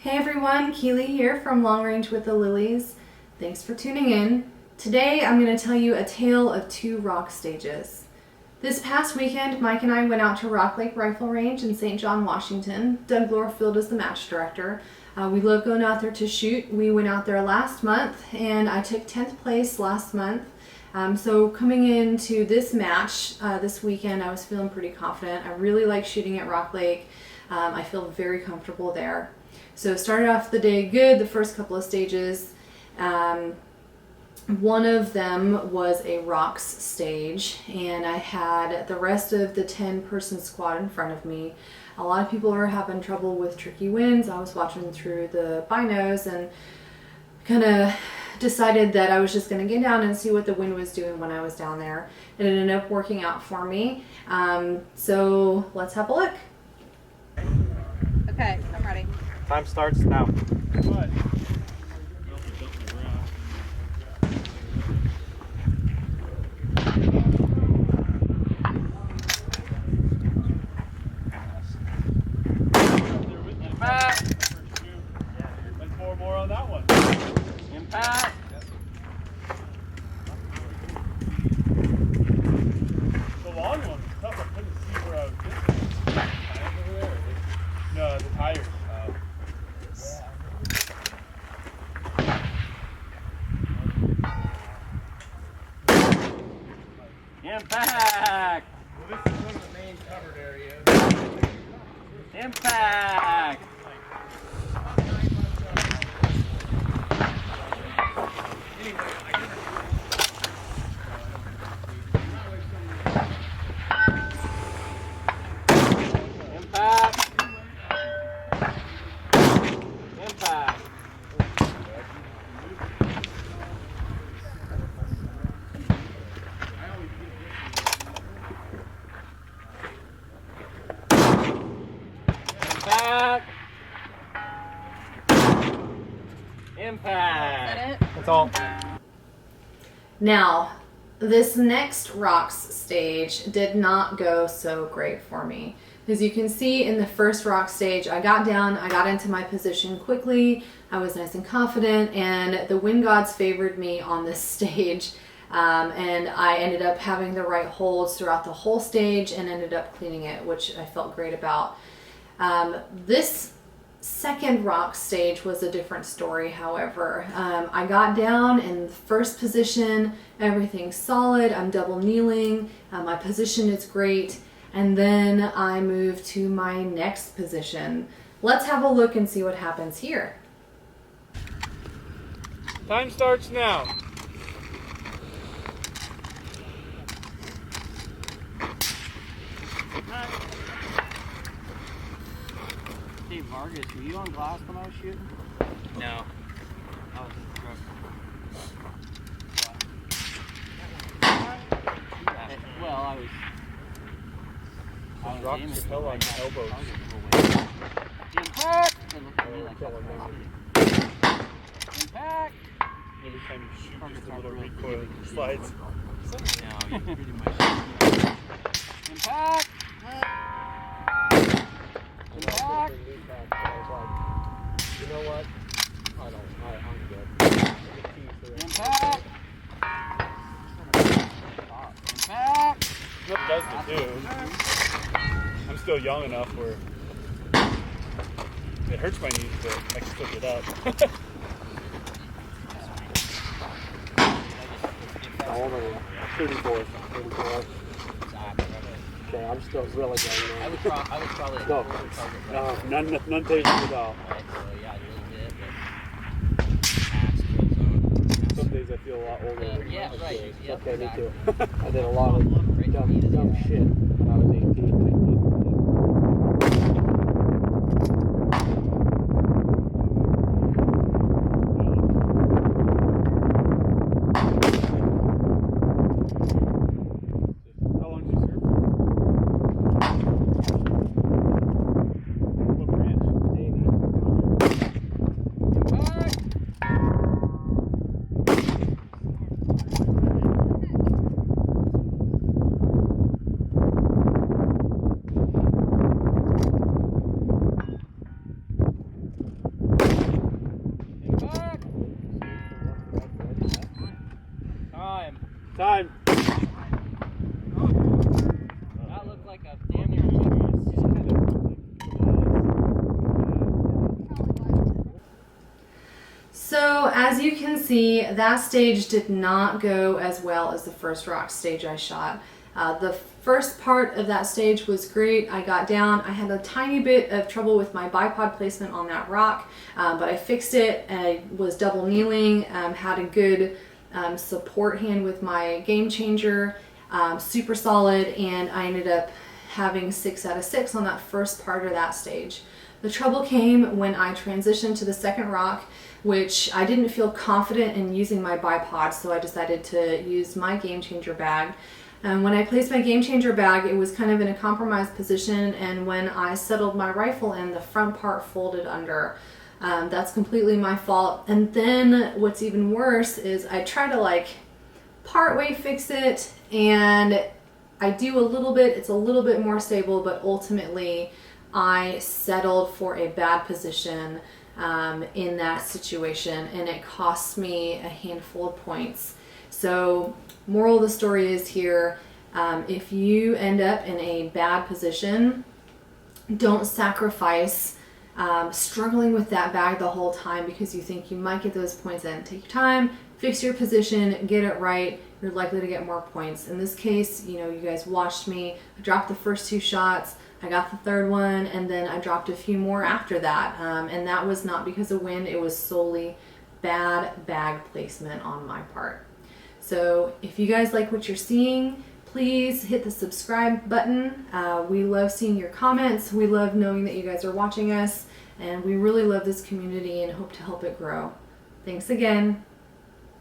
Hey everyone, Kili here from Long Range with the Lilies. Thanks for tuning in. Today I'm going to tell you a tale of two rock stages. This past weekend, Mike and I went out to Rock Lake Rifle Range in St. John, Washington. Doug Glorfield is the match director. We love going out there to shoot. We went out there last month and I took 10th place last month. So coming into this match this weekend, I was feeling pretty confident. I really like shooting at Rock Lake. I feel very comfortable there. So started off the day good, the first couple of stages. One of them was a rocks stage, and I had the rest of the 10-person squad in front of me. A lot of people are having trouble with tricky winds. I was watching through the binos and kind of decided that I was just going to get down and see what the wind was doing when I was down there. It ended up working out for me. So let's have a look. Okay, I'm ready. Time starts now. What? Impact. And 4 more on that one. Impact. The long one was tough. I couldn't see where I was getting. No, the tires. Impact! Well, this is one of the main covered areas. Impact! Impact! Impact! Impact! Impact! Is that it? That's all. Now, this next rocks stage did not go so great for me. As you can see in the first rock stage, I got down, I got into my position quickly, I was nice and confident, and the wind gods favored me on this stage. And I ended up having the right holds throughout the whole stage and ended up cleaning it, which I felt great about. This second rock stage was a different story, however. I got down in the first position, everything's solid, I'm double kneeling, my position is great, and then I move to my next position. Let's have a look and see what happens here. Time starts now. Hey Vargas, were you on glass when I was shooting? No. I was in the truck. Well, I was Rocks aiming your hell on right your elbows. I was a little way. Impact! It looked at me like that. Impact! Every time you shoot, just a little recoil slides. No, you pretty much. Impact! Impact! You know what? I'm good. Impact! Impact! It does the do. I'm still young enough where it hurts my knees, but I can still get up. I'm only 34. Okay, I'm still really young now. I was probably No, none takes it off. So yeah, a little bit, but max kill zone. Some days I feel a lot older than Yeah, most right. days. Yep, Okay, me exactly. too. I did a lot of dumb shit when I was 18, 19, 20. How long did you serve for? What branch? Navy. Time. That looked like a damn near T-Rex. Just kind of. So as you can see, that stage did not go as well as the first rock stage I shot. The first part of that stage was great. I got down. I had a tiny bit of trouble with my bipod placement on that rock, but I fixed it. I was double kneeling, had a good support hand with my game changer, super solid, and I ended up having 6 out of 6 on that first part of that stage. The trouble came when I transitioned to the second rock, which I didn't feel confident in using my bipod, so I decided to use my game changer bag. When I placed my game changer bag, it was kind of in a compromised position, and when I settled my rifle in, the front part folded under. That's completely my fault. And then what's even worse is I try to like partway fix it, and I do a little bit, it's a little bit more stable, but ultimately I settled for a bad position in that situation, and it cost me a handful of points. So moral of the story is here, if you end up in a bad position, don't sacrifice struggling with that bag the whole time because you think you might get those points in. Take your time, fix your position, get it right. You're likely to get more points. In this case, you know, you guys watched me. I dropped the first 2 shots. I got the third one, and then I dropped a few more after that. And that was not because of wind. It was solely bad bag placement on my part. So if you guys like what you're seeing, please hit the subscribe button. We love seeing your comments. We love knowing that you guys are watching us, and we really love this community and hope to help it grow. Thanks again.